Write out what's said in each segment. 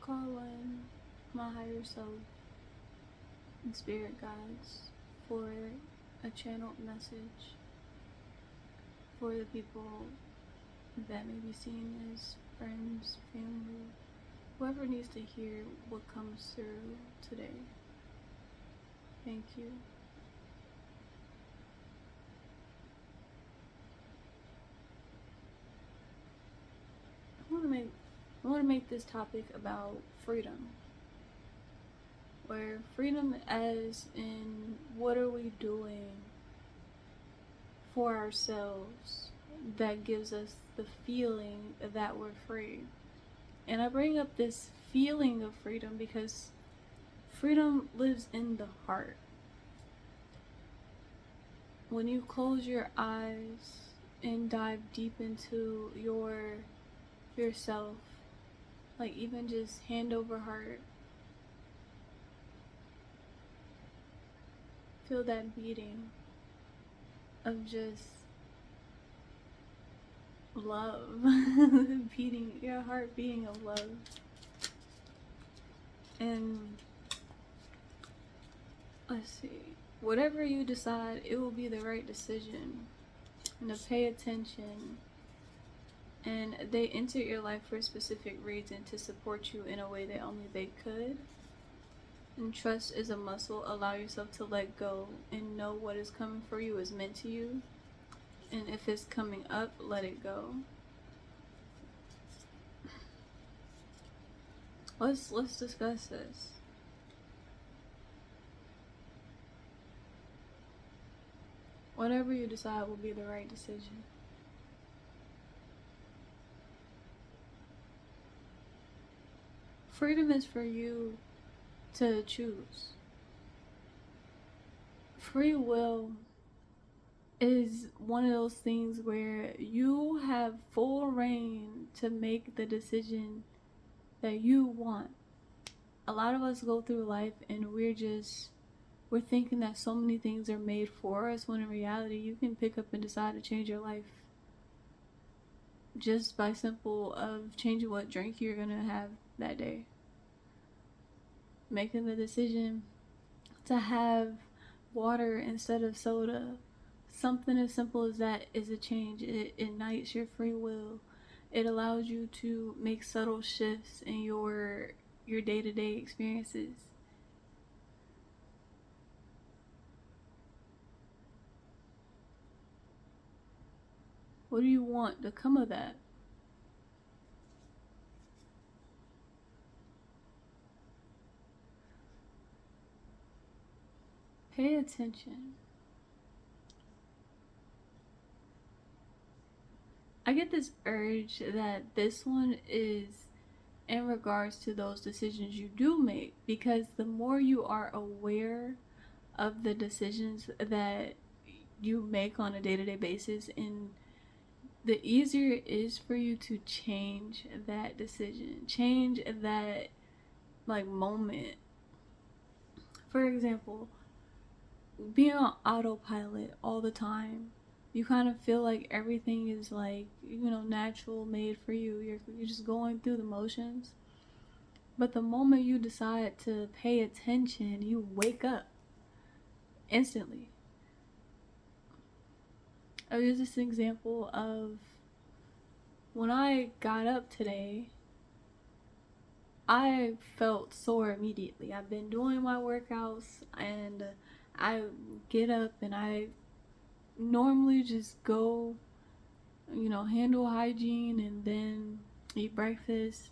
call on my higher self and spirit guides for a channeled message for the people that may be seen as friends, family, whoever needs to hear what comes through today. Thank you. I want to make this topic about freedom. Where freedom, as in what are we doing for ourselves that gives us the feeling that we're free. And I bring up this feeling of freedom because freedom lives in the heart. When you close your eyes and dive deep into yourself, like even just hand over heart, feel that beating of just love. Beating, your heart beating of love. And let's see, whatever you decide, it will be the right decision. And to pay attention. And they enter your life for a specific reason, to support you in a way that only they could. And trust is a muscle. Allow yourself to let go and know what is coming for you is meant to you. And if it's coming up, let it go. Let's discuss this. Whatever you decide will be the right decision. Freedom is for you to choose. Free will is one of those things where you have full reign to make the decision that you want. A lot of us go through life and we're thinking that so many things are made for us, when in reality you can pick up and decide to change your life just by simple of changing what drink you're gonna have that day. Making the decision to have water instead of soda. Something as simple as that is a change. It ignites your free will. It allows you to make subtle shifts in your day-to-day experiences. What do you want to come of that? Pay attention. I get this urge that this one is in regards to those decisions you do make, because the more you are aware of the decisions that you make on a day-to-day basis, and the easier it is for you to change that decision, change that moment. For example, being on autopilot all the time, you kind of feel like everything is natural, made for you. You're just going through the motions. But the moment you decide to pay attention, you wake up instantly. I'll use this example of when I got up today, I felt sore immediately. I've been doing my workouts and I get up and I normally just go, handle hygiene and then eat breakfast.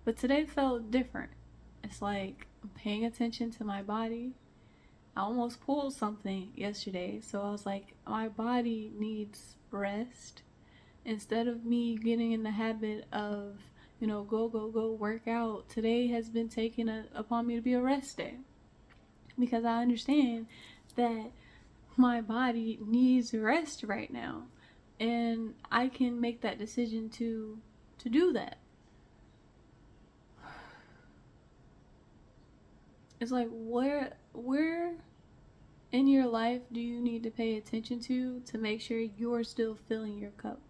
But today felt different. It's like I'm paying attention to my body. I almost pulled something yesterday, so I was like, my body needs rest. Instead of me getting in the habit of, go work out, today has been taken upon me to be a rest day. Because I understand that my body needs rest right now. And I can make that decision to do that. It's like, where in your life do you need to pay attention to make sure you're still filling your cup?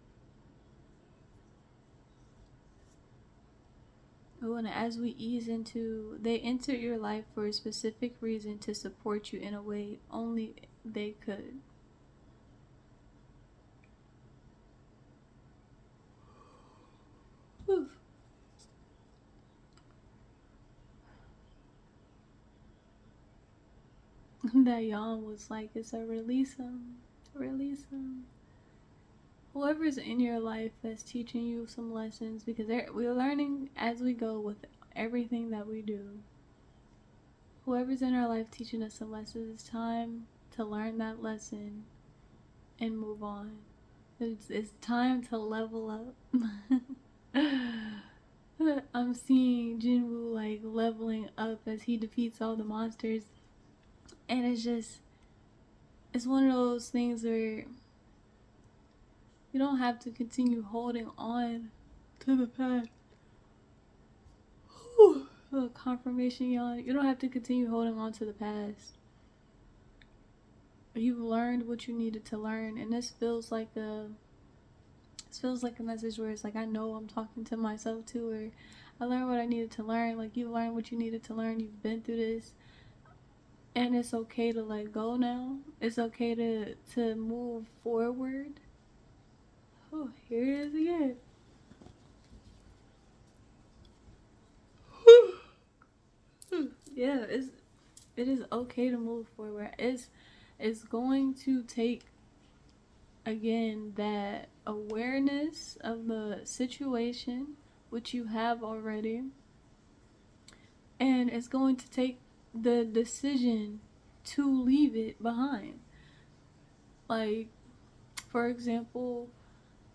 And as we ease into, they enter your life for a specific reason to support you in a way only they could. Whew. That yawn was like, it's a release them, release them. Whoever's in your life that's teaching you some lessons, because we're learning as we go with everything that we do. Whoever's in our life teaching us some lessons, it's time to learn that lesson and move on. It's time to level up. I'm seeing Jinwoo like leveling up as he defeats all the monsters, and it's one of those things where you don't have to continue holding on to the past. Oh, confirmation yawn. You don't have to continue holding on to the past. You've learned what you needed to learn, and this feels like a message where it's like, I know I'm talking to myself too, or I learned what I needed to learn. Like, you learned what you needed to learn. You've been through this, and it's okay to let go now. It's okay to move forward. Oh, here it is again. Yeah, it is okay to move forward. It's going to take, again, that awareness of the situation, which you have already, and it's going to take the decision to leave it behind. Like, for example,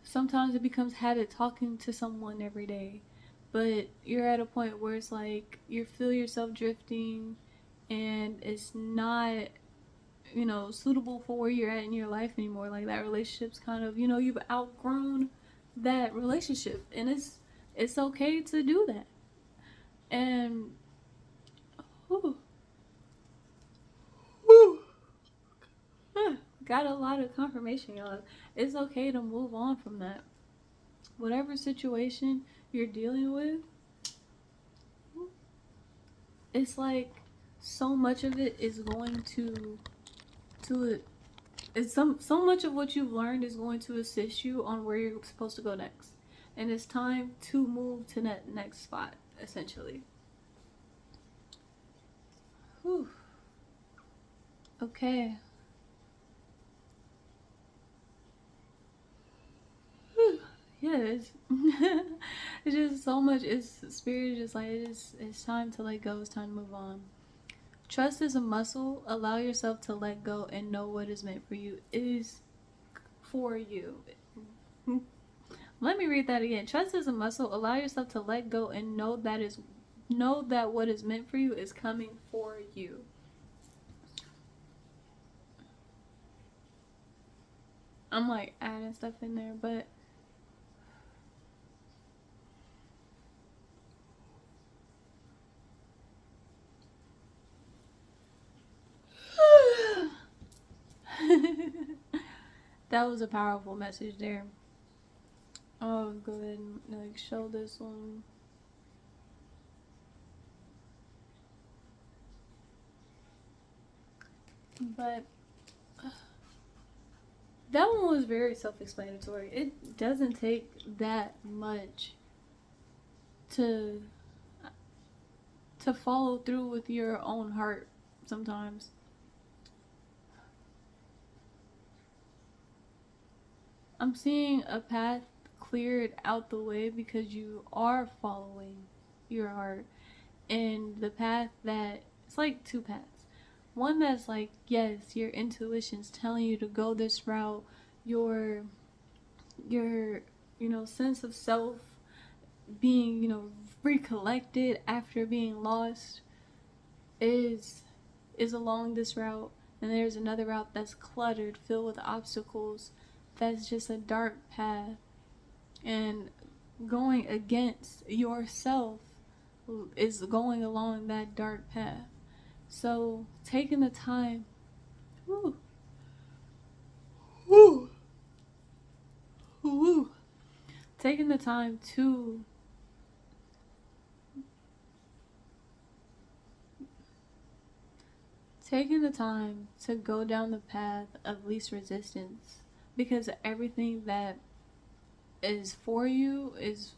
sometimes it becomes habit talking to someone every day, but you're at a point where it's like you feel yourself drifting, and it's not, suitable for where you're at in your life anymore. Like, that relationship's kind of, you've outgrown that relationship, and it's okay to do that. And whew, whew, got a lot of confirmation, y'all. It's okay to move on from that. Whatever situation you're dealing with, it's like so much of it is going to it's so much of what you've learned is going to assist you on where you're supposed to go next, and it's time to move to that next spot, essentially. Whew. Okay. Whew. Yeah, it's just so much. It's spirit. Just like it's time to let go. It's time to move on. Trust is a muscle. Allow yourself to let go and know what is meant for you is for you. Let me read that again. Trust is a muscle. Allow yourself to let go and know that what is meant for you is coming for you. I'm like adding stuff in there, but that was a powerful message there. I'll go ahead and like show this one. But that one was very self-explanatory. It doesn't take that much to follow through with your own heart sometimes. I'm seeing a path cleared out the way because you are following your heart. And the path that, it's like two paths. One that's like, yes, your intuition's telling you to go this route. Your sense of self being, recollected after being lost is along this route. And there's another route that's cluttered, filled with obstacles, that's just a dark path. And going against yourself is going along that dark path. So taking the time, whoo, whoo, whoo, taking the time to taking the time to go down the path of least resistance, because everything that is for you is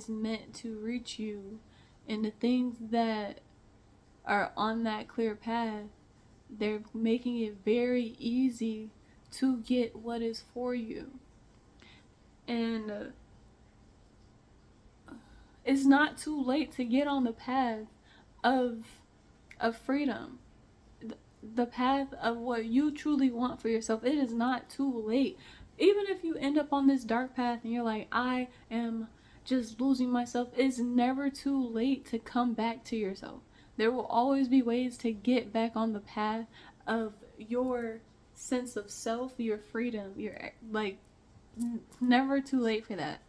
meant to reach you, and the things that are on that clear path, they're making it very easy to get what is for you. And it's not too late to get on the path of freedom, the path of what you truly want for yourself. It is not too late. Even if you end up on this dark path and you're like, I am just losing myself, it's never too late to come back to yourself. There will always be ways to get back on the path of your sense of self, your freedom. You're like, never too late for that.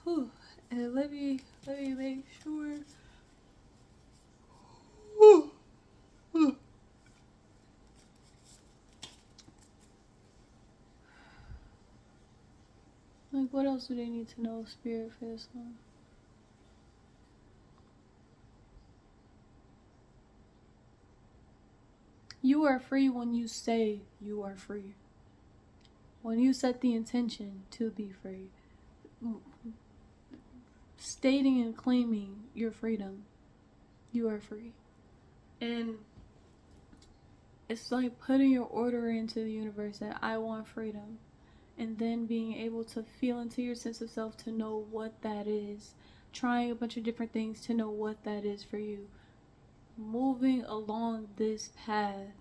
Whew. And let me make sure. Like, what else do they need to know, Spirit, for this one? You are free when you say you are free. When you set the intention to be free. Stating and claiming your freedom, you are free. And it's like putting your order into the universe that I want freedom. And then being able to feel into your sense of self to know what that is. Trying a bunch of different things to know what that is for you. Moving along this path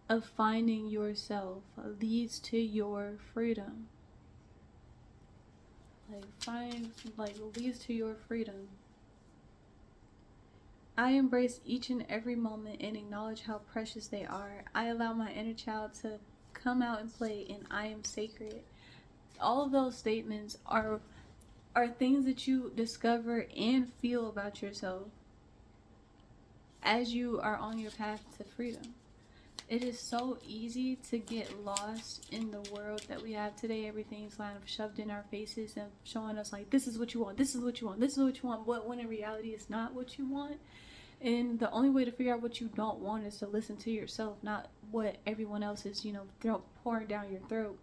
of finding yourself leads to your freedom. Leads to your freedom. I embrace each and every moment and acknowledge how precious they are. I allow my inner child to come out and play, and I am sacred. All of those statements are things that you discover and feel about yourself as you are on your path to freedom. It is so easy to get lost in the world that we have today. Everything's kind of shoved in our faces and showing us like, this is what you want, this is what you want, this is what you want, but when in reality it's not what you want. And the only way to figure out what you don't want is to listen to yourself, not what everyone else is, pouring down your throat.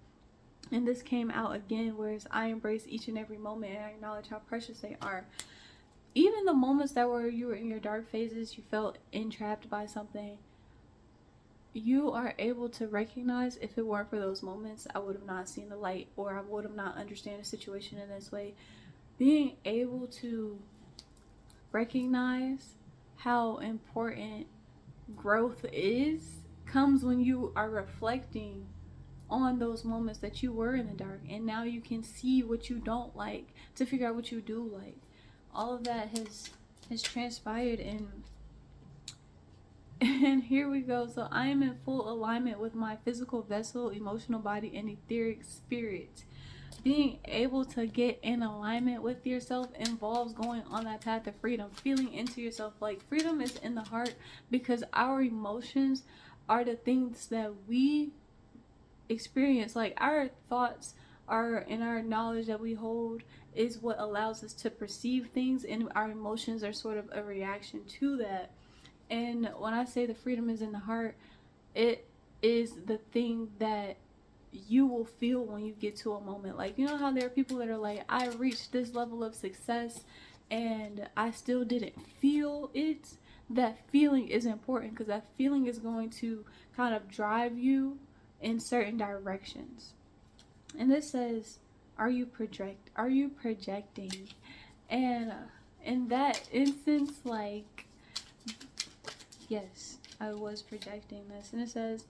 And this came out again, whereas I embrace each and every moment and I acknowledge how precious they are. Even the moments that were you were in your dark phases, you felt entrapped by something, you are able to recognize, if it weren't for those moments, I would have not seen the light, or I would have not understood the situation in this way. Being able to recognize how important growth is comes when you are reflecting on those moments that you were in the dark, and now you can see what you don't like to figure out what you do like. All of that has transpired, and here we go. So I am in full alignment with my physical vessel, emotional body, and etheric spirit. Being able to get in alignment with yourself involves going on that path of freedom, feeling into yourself. Like, freedom is in the heart, because our emotions are the things that we experience. Like, our thoughts and our knowledge that we hold is what allows us to perceive things, and our emotions are sort of a reaction to that. And when I say the freedom is in the heart, it is the thing that you will feel when you get to a moment. Like, you know how there are people that are like, I reached this level of success and I still didn't feel it. That feeling is important, because that feeling is going to kind of drive you in certain directions. And this says, are you projecting? And in that instance, like, yes, I was projecting this. And it says,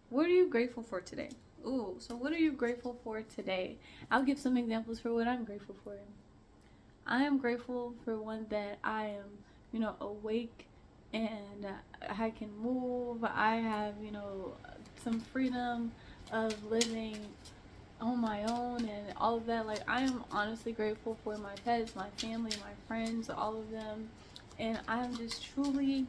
what are you grateful for today? Ooh, so what are you grateful for today? I'll give some examples for what I'm grateful for. I am grateful for one, that I am, awake and I can move. I have, some freedom of living on my own and all of that. Like, I am honestly grateful for my pets, my family, my friends, all of them. And I'm just truly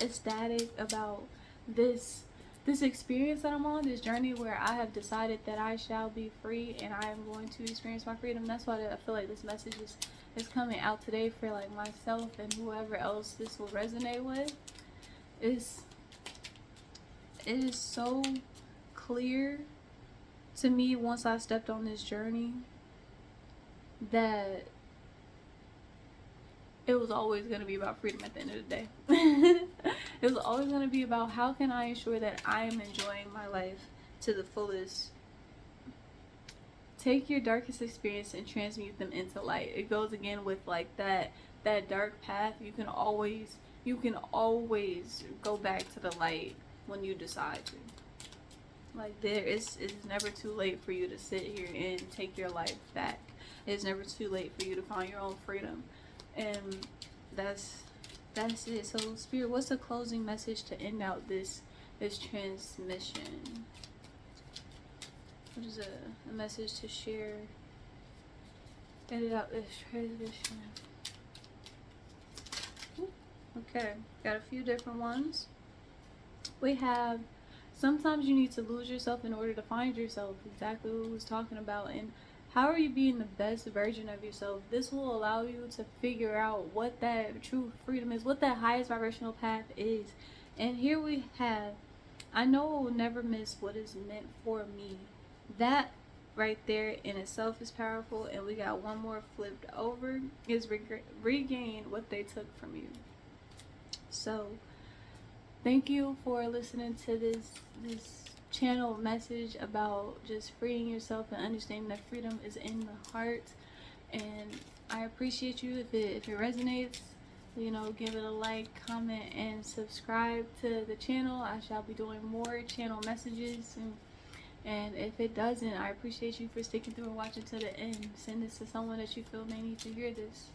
ecstatic about this experience that I'm on, this journey where I have decided that I shall be free and I am going to experience my freedom. That's why I feel like this message is coming out today for like myself and whoever else this will resonate with is, it is so clear to me once I stepped on this journey that it was always going to be about freedom at the end of the day. It was always going to be about how can I ensure that I am enjoying my life to the fullest. Take your darkest experience and transmute them into light. It goes again with like that dark path. You can always go back to the light when you decide to. Like it's never too late for you to sit here and take your life back. It's never too late for you to find your own freedom. And that's it. So Spirit, what's the closing message to end out this transmission? What is a message to share? Edit out this transmission. Okay, got a few different ones. We have, sometimes you need to lose yourself in order to find yourself. Exactly what we was talking about. And how are you being the best version of yourself? This will allow you to figure out what that true freedom is, what that highest vibrational path is. And here we have, I know I will never miss what is meant for me. That right there in itself is powerful. And we got one more flipped over, is regain what they took from you. So thank you for listening to this channel message about just freeing yourself and understanding that freedom is in the heart. And I appreciate you. If it resonates, you know, give it a like, comment, and subscribe to the channel. I shall be doing more channel messages, and if it doesn't, I appreciate you for sticking through and watching to the end. Send this to someone that you feel may need to hear this.